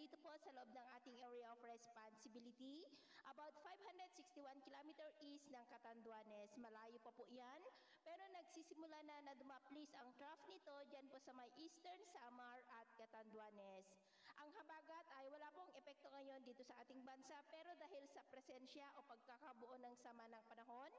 nandito po sa loob ng ating area of responsibility, about 561 kilometer east ng Catanduanes. Malayo pa po yan, pero nagsisimula na dumaplis ang trough nito dyan po sa may Eastern Samar at Catanduanes. Ang habagat ay wala pong epekto ngayon dito sa ating bansa, pero dahil sa presensya o pagkakabuo ng sama ng panahon,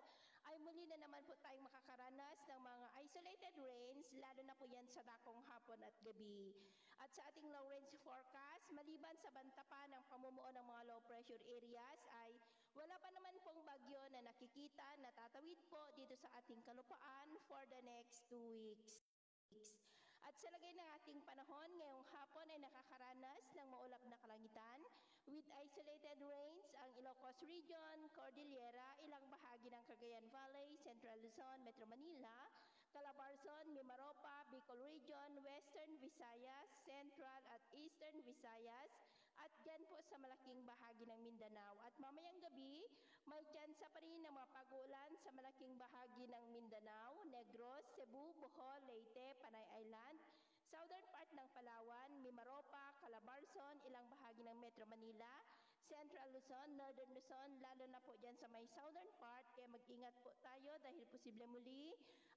ay muli na naman po tayong makakaranas ng mga isolated rains, lalo na po yan sa dakong hapon at gabi. At sa ating low range forecast, maliban sa banta pa ng pamumuo ng mga low pressure areas, ay wala pa naman pong bagyo na nakikita na tatawid po dito sa ating kalupaan for the next 2 weeks. At sa lagay ng ating panahon, ngayong hapon ay nakakaranas ng maulap na kalangitan with isolated rains ang Ilocos Region, Cordillera, ilang bahagi ng Cagayan Valley, Central Luzon, Metro Manila, Calabarzon, Mimaropa, Bicol Region, Western Visayas, Central at Eastern Visayas, at dyan po sa malaking bahagi ng Mindanao. At mamayang gabi, may tsansa pa rin ng mga pag-uulan sa malaking bahagi ng Mindanao, Negros, Cebu, Bohol, Leyte, Panay Island, southern part ng Palawan, Mimaropa, Calabarzon, ilang bahagi ng Metro Manila, Central Luzon, Northern Luzon, lalo na po dyan sa may southern part, kaya mag-ingat po tayo dahil posible muli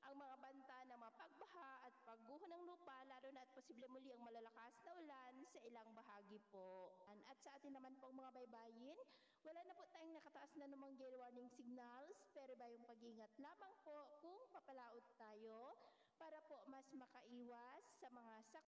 ang mga banta ng mga pagbaha at pagguho ng lupa, lalo na at posible muli ang malalakas na ulan sa ilang bahagi po. At sa atin naman pong mga baybayin, wala na po tayong nakataas na namang gale warning signals, pero ba yung pag-ingat lamang po kung papalaot tayo para po mas makaiwas sa mga